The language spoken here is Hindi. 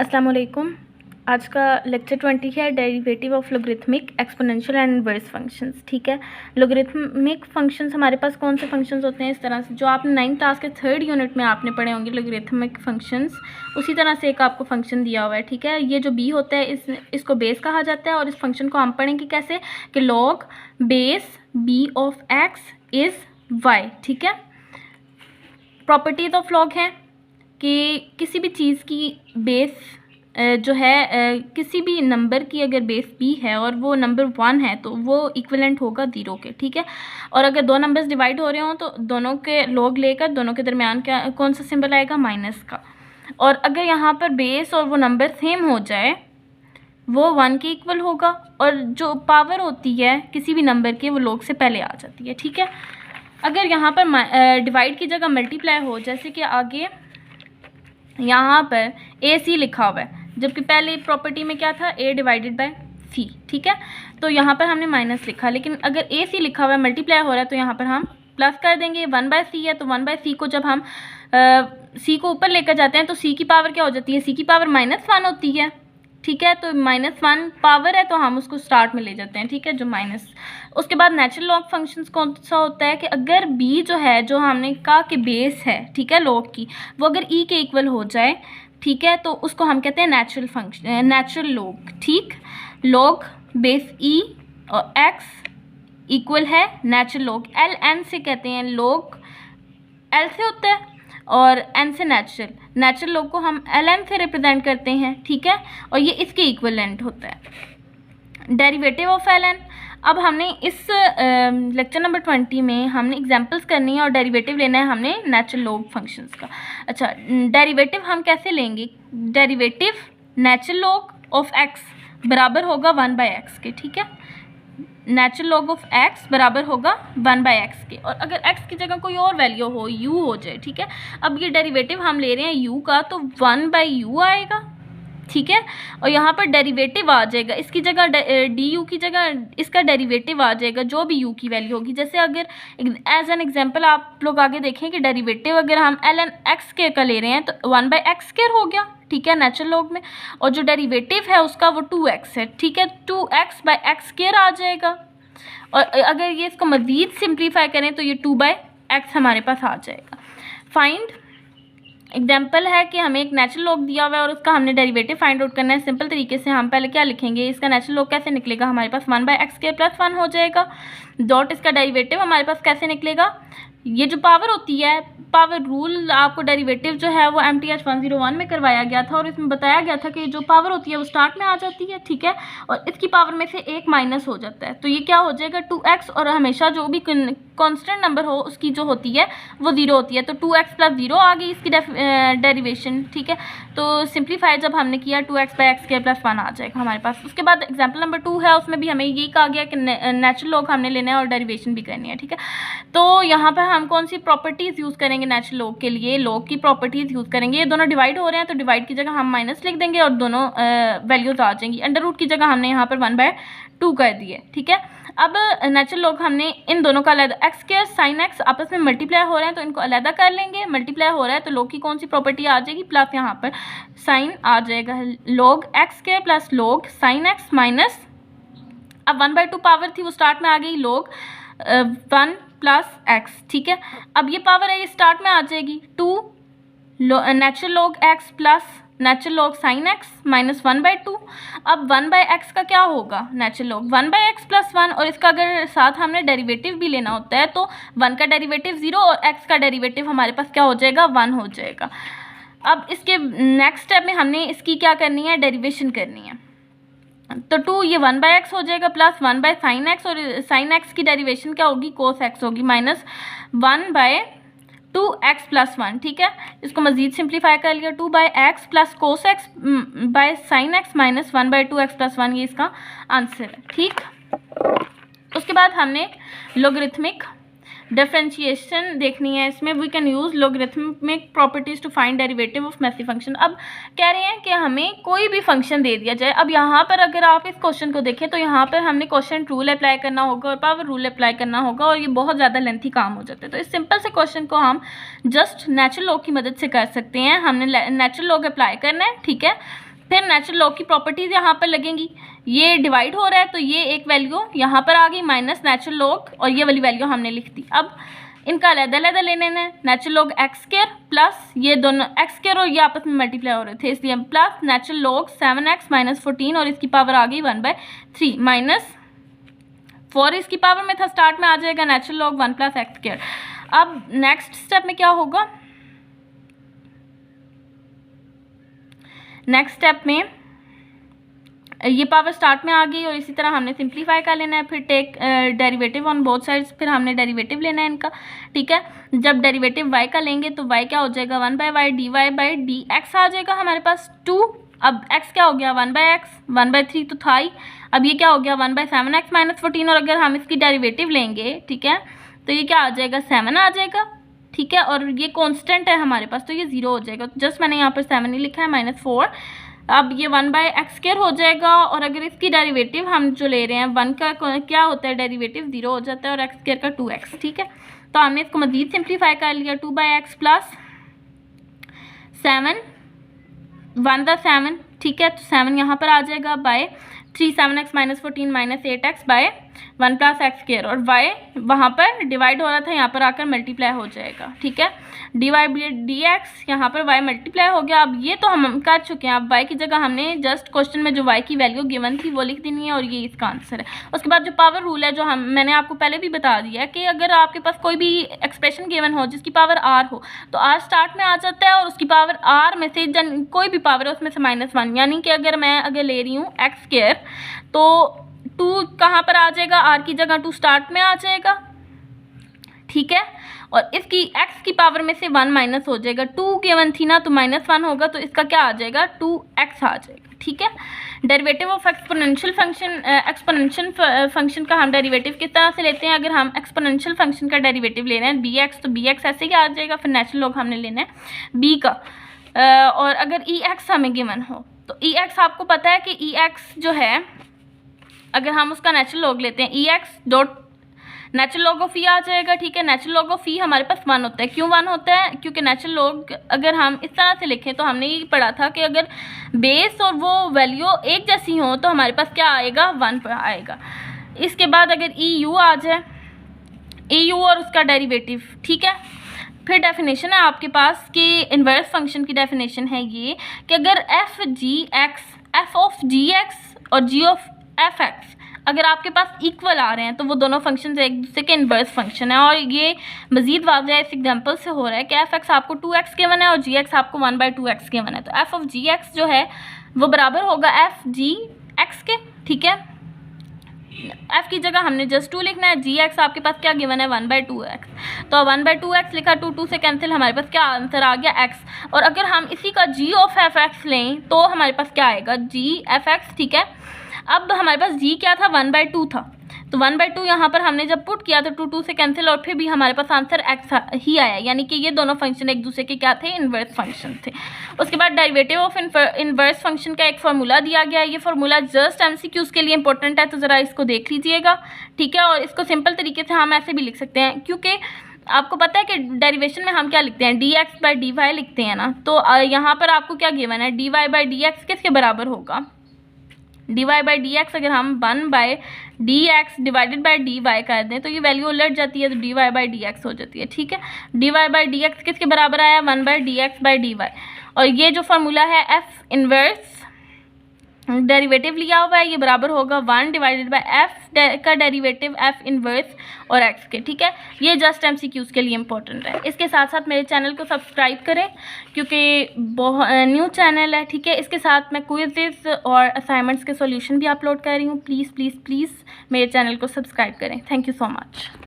अस्सलाम वालेकुम। आज का लेक्चर 20 है derivative of logarithmic exponential and inverse functions. ठीक है, लोगरिथमिक फंक्शंस हमारे पास कौन से फंक्शंस होते हैं, इस तरह से जो आपने 9th क्लास के 3rd यूनिट में आपने पढ़े होंगे लोगरिथमिक फंक्शंस, उसी तरह से एक आपको फंक्शन दिया हुआ है। ठीक है, ये जो बी होता है इसको बेस कहा जाता है और इस फंक्शन को हम पढ़ेंगे कैसे कि log base B of X is Y. ठीक है, प्रॉपर्टीज ऑफ लॉग है कि किसी भी चीज़ की बेस जो है किसी भी नंबर की अगर बेस b है और वो नंबर 1 है तो वो इक्विवेलेंट होगा 0 के। ठीक है, और अगर दो नंबर्स डिवाइड हो रहे हों तो दोनों के लॉग लेकर दोनों के दरमियान क्या कौन सा सिंबल आएगा, माइनस का। और अगर यहाँ पर बेस और वो नंबर सेम हो जाए वो 1 के इक्वल होगा, और जो पावर होती है किसी भी नंबर की वो लॉग से पहले आ जाती है। ठीक है, अगर यहाँ पर डिवाइड की जगह मल्टीप्लाई हो, जैसे कि आगे यहाँ पर ए सी लिखा हुआ है जबकि पहले प्रॉपर्टी में क्या था, a डिवाइडेड बाय सी। ठीक है, तो यहाँ पर हमने माइनस लिखा, लेकिन अगर ए सी लिखा हुआ है मल्टीप्लाई हो रहा है तो यहाँ पर हम प्लस कर देंगे। 1/c है तो 1/c को जब हम c को ऊपर लेकर जाते हैं तो c की पावर क्या हो जाती है, c की पावर -1 होती है। ठीक है, तो -1 पावर है तो हम उसको स्टार्ट में ले जाते हैं। ठीक है, जो माइनस। उसके बाद नेचुरल लॉग फंक्शंस कौन सा होता है कि अगर b जो है, जो हमने कहा कि बेस है, ठीक है, लॉग की, वो अगर e के इक्वल हो जाए, ठीक है, तो उसको हम कहते हैं नेचुरल फंक्शन, नेचुरल लॉग। ठीक, लॉग बेस e और x इक्वल है नेचुरल लॉग। एल एन से कहते हैं, लॉग एल से होता है और एन से नेचुरल लॉग को हम एल एन से रिप्रेजेंट करते हैं। ठीक है, और ये इसके इक्वलेंट होता है। डेरिवेटिव ऑफ एल एन, अब हमने इस लेक्चर नंबर 20 में हमने एग्जांपल्स करनी है और डेरिवेटिव लेना है हमने नेचुरल लॉग फंक्शंस का। अच्छा, डेरिवेटिव हम कैसे लेंगे, derivative natural log of x बराबर होगा 1/x के। ठीक है, नेचुरल लॉग ऑफ x बराबर होगा 1/x के, और अगर x की जगह कोई और वैल्यू हो, u हो जाए। ठीक है, अब ये डेरिवेटिव हम ले रहे हैं u का, तो 1/u आएगा। ठीक है, और यहाँ पर डेरिवेटिव आ जाएगा, इसकी जगह du की जगह इसका डेरिवेटिव आ जाएगा जो भी u की वैल्यू होगी। जैसे अगर एज एन एग्जांपल आप लोग आगे देखें कि डेरिवेटिव अगर हम ln x के का ले रहे हैं तो 1/x² हो गया। ठीक है, नेचुरल लॉग में, और जो डेरिवेटिव है उसका वो 2x है। ठीक है, 2x/x² आ जाएगा, और अगर ये इसको मज़ीद सिंप्लीफाई करें तो ये 2/x हमारे पास आ जाएगा। फाइंड एग्जाम्पल है कि हमें एक नेचुरल लॉग दिया हुआ है और उसका हमने डेरिवेटिव फाइंड आउट करना है। सिंपल तरीके से हम पहले क्या लिखेंगे, इसका नेचुरल लॉग कैसे निकलेगा, हमारे पास 1/x² + 1 हो जाएगा, डॉट इसका डेरिवेटिव हमारे पास कैसे निकलेगा, ये जो पावर होती है, पावर रूल आपको डेरिवेटिव जो है वो MTH 101 में करवाया गया था और इसमें बताया गया था कि जो पावर होती है वो स्टार्ट में आ जाती है। ठीक है, और इसकी पावर में से एक माइनस हो जाता है तो ये क्या हो जाएगा 2x, और हमेशा जो भी कांस्टेंट नंबर हो उसकी जो होती है वो 0 होती है, तो 2x + 0 आ गई इसकी डेरिवेशन। ठीक है, तो सिंप्लीफाई जब हमने किया 2x/x² + 1 आ जाएगा हमारे पास। उसके बाद एग्जाम्पल नंबर 2 है, उसमें भी हमें यही कहा गया कि नेचुरल लॉग हमने लेना है और डेरिवेशन भी करनी है। ठीक है, तो यहाँ पर हम कौन सी प्रॉपर्टीज़ यूज़ करेंगे नेचुरल लॉग के लिए, लॉग की प्रॉपर्टीज़ यूज़ करेंगे। ये दोनों डिवाइड हो रहे हैं तो डिवाइड की जगह हम माइनस लिख देंगे और दोनों वैल्यूज़ आ जाएंगी। अंडर रूट की जगह हमने यहाँ पर 1/2 कर दी है। ठीक है, अब नेचुरल लॉग हमने इन दोनों का अलग, x² sin x आपस में मल्टीप्लाई हो रहे हैं तो इनको अलग कर लेंगे। मल्टीप्लाई हो रहा है तो लॉग की कौन सी प्रॉपर्टी आ जाएगी, प्लस यहाँ पर साइन आ जाएगा, log x² + log sin x minus, अब 1/2 पावर थी वो स्टार्ट में आ गई, log 1 + x। ठीक है, अब ये पावर है ये स्टार्ट में आ जाएगी 2 natural log x plus natural log sin x minus 1/2। अब 1/x का क्या होगा, नेचुरल लॉग 1/x + 1, और इसका अगर साथ हमने डेरिवेटिव भी लेना होता है तो 1 का डेरिवेटिव 0 और x का डेरिवेटिव हमारे पास क्या हो जाएगा, 1 हो जाएगा। अब इसके नेक्स्ट स्टेप में हमने इसकी क्या करनी है, डेरिवेशन करनी है, तो 2 ये 1/x हो जाएगा प्लस 1/sin x, और sin x की डेरिवेशन क्या होगी, cos x होगी, माइनस 1/2x + 1। ठीक है, इसको मज़ीद सिंप्लीफाई कर लिया, 2/x + cos x /sin x minus 1/2x + 1, ये इसका आंसर है। ठीक, उसके बाद हमने लोगरिथमिक डिफरेंशिएशन देखनी है। इसमें we can use logarithmic properties to find derivative of massive function. अब कह रहे हैं कि हमें कोई भी फंक्शन दे दिया जाए। अब यहाँ पर अगर आप इस क्वेश्चन को देखें तो यहाँ पर हमने क्वेश्चन रूल अप्लाई करना होगा और पावर रूल अप्लाई करना होगा, और ये बहुत ज़्यादा लेंथी काम हो जाता है। तो इस सिंपल से क्वेश्चन को हम जस्ट नेचुरल लॉग की मदद से कर सकते हैं। हमने नेचुरल लॉग अप्लाई करना है, ठीक है, फिर नेचुरल लॉग की प्रॉपर्टीज़ यहाँ पर लगेंगी, ये डिवाइड हो रहा है तो ये एक वैल्यू यहाँ पर आ गई माइनस नेचुरल लॉग, और ये वाली वैल्यू हमने लिख दी। अब इनका अलग-अलग लेने हैं, natural log x square plus ये दोनों एक्स स्क्वायर और ये आपस में मल्टीप्लाई हो रहे थे, इसलिए plus natural log 7x minus 14 और इसकी पावर आ गई 1/3 माइनस 4 इसकी पावर में था, स्टार्ट में आ जाएगा natural log 1 plus x square. अब नेक्स्ट स्टेप में क्या होगा, नेक्स्ट स्टेप में ये पावर स्टार्ट में आ गई और इसी तरह हमने सिंप्लीफाई कर लेना है, फिर take derivative on both sides, फिर हमने डेरिवेटिव लेना है इनका, ठीक है। जब डेरिवेटिव y का लेंगे तो y क्या हो जाएगा 1/y dy/dx आ जाएगा हमारे पास 2। अब x क्या हो गया 1/x 1/3 तो था ही, अब ये क्या हो गया 1/7x माइनस 14, और अगर हम इसकी डेरिवेटिव लेंगे, ठीक है, तो ये क्या आ जाएगा 7 आ जाएगा, ठीक है, और ये कांस्टेंट है हमारे पास तो ये 0 हो जाएगा, तो जस्ट मैंने यहाँ पर 7 ही लिखा है -4। अब ये 1/x² हो जाएगा, और अगर इसकी डेरिवेटिव हम जो ले रहे हैं 1 का क्या होता है डेरिवेटिव 0 हो जाता है, और x² का 2x, ठीक है। तो हमने इसको मज़ीद सिंप्लीफाई कर लिया, 2/x प्लस 7 1 द 7, ठीक है, तो 7 यहाँ पर आ जाएगा by 3 7x minus 14 minus 8x by 1 plus x², और y वहाँ पर डिवाइड हो रहा था, यहाँ पर आकर मल्टीप्लाई हो जाएगा, ठीक है, dy/dx यहाँ पर y मल्टीप्लाई हो गया। अब ये तो हम कर चुके हैं, अब y की जगह हमने जस्ट क्वेश्चन में जो y की वैल्यू गिवन थी वो लिख देनी है, और ये इसका आंसर है। उसके बाद जो पावर रूल है, जो मैंने आपको पहले भी बता दिया है कि अगर आपके पास कोई भी एक्सप्रेशन गिवन हो जिसकी पावर r हो तो r स्टार्ट में आ जाता है, और उसकी पावर r में से कोई भी पावर है उसमें से -1, यानी कि अगर मैं ले रही हूँ x² तो 2 कहाँ पर आ जाएगा, r की जगह 2 स्टार्ट में आ जाएगा, ठीक है, और इसकी x की पावर में से 1 माइनस हो जाएगा, 2 गिवन थी ना तो -1 होगा, तो इसका क्या आ जाएगा 2x आ जाएगा, ठीक है। डेरिवेटिव ऑफ एक्सपोनेंशियल फंक्शन का हम डेरिवेटिव किस तरह से लेते हैं, अगर हम एक्सपोनेंशियल फंक्शन का डेरिवेटिव ले रहे हैं bx तो bx ऐसे ही आ जाएगा, फिर नेचुरल लॉग हमने लेना है b का, और अगर ex हमें गिवन हो तो ex आपको पता है कि ex जो है अगर हम उसका नेचुरल लॉग लेते हैं ex dot natural log of e आ जाएगा, ठीक है। नेचुरल लॉग ऑफ ई हमारे पास 1 होता है, क्यों 1 होता है, क्योंकि नेचुरल लॉग अगर हम इस तरह से लिखें तो हमने ये पढ़ा था कि अगर बेस और वो वैल्यू एक जैसी हो तो हमारे पास क्या आएगा 1 पर आएगा। इसके बाद अगर ई यू आ जाए, ई यू और उसका डेरिवेटिव, ठीक है, फिर डेफिनेशन है आपके पास कि इन्वर्स फंक्शन की डेफिनेशन है ये कि अगर एफ ऑफ जी एक्स और जी ऑफ एफ एक्स अगर आपके पास इक्वल आ रहे हैं तो वो दोनों फंक्शन एक दूसरे के इन्वर्स फंक्शन है, और ये मजीद वाज़ह इस एग्जांपल से हो रहा है कि एफ एक्स आपको 2x गिवन है और जी एक्स आपको 1/2x गिवन है, तो एफ ऑफ जी एक्स जो है वो बराबर होगा एफ जी एक्स के, ठीक है। एफ की जगह हमने जस्ट 2 लिखना है, जी एक्स आपके पास क्या गिवन है 1/2x, तो 1/2x लिखा, 2 से कैंसिल, हमारे पास क्या आंसर आ गया x। और अगर हम इसी का जी ऑफ एफ एक्स लें तो हमारे पास क्या आएगा जी एफ एक्स, ठीक है। अब हमारे पास g क्या था 1/2 था, तो 1/2 यहाँ पर हमने जब पुट किया तो 2 से कैंसिल, और फिर भी हमारे पास आंसर x ही आया, यानी कि ये दोनों फंक्शन एक दूसरे के क्या थे इन्वर्स फंक्शन थे। उसके बाद डेरिवेटिव ऑफ इन्वर्स फंक्शन का एक फार्मूला दिया गया है, ये फार्मूला जस्ट MCQs के लिए इंपॉर्टेंट है, तो ज़रा इसको देख लीजिएगा, ठीक है। और इसको सिंपल तरीके से हम ऐसे भी लिख सकते हैं, क्योंकि आपको पता है कि डेरिवेशन में हम क्या लिखते हैं dx/dy लिखते हैं ना, तो यहाँ पर आपको क्या गिवन है dy/dx किसके बराबर होगा, dy/dx अगर हम 1/dx डिवाइडेड बाय dy कर दें तो ये वैल्यू उलट जाती है, तो dy/dx हो जाती है, ठीक है। dy/dx किसके बराबर आया 1/dx/dy, और ये जो फार्मूला है f इन्वर्स डेरिवेटिव लिया हुआ है, ये बराबर होगा 1 डिवाइडेड बाय f का डेरिवेटिव f इन्वर्स और x के, ठीक है। ये जस्ट MCQs के लिए इंपॉर्टेंट है। इसके साथ साथ मेरे चैनल को सब्सक्राइब करें क्योंकि बहुत न्यू चैनल है, ठीक है। इसके साथ मैं क्विज़ेस और असाइनमेंट्स के सॉल्यूशन भी अपलोड कर रही हूँ। प्लीज़ प्लीज़ प्लीज़ मेरे चैनल को सब्सक्राइब करें। Thank you so much.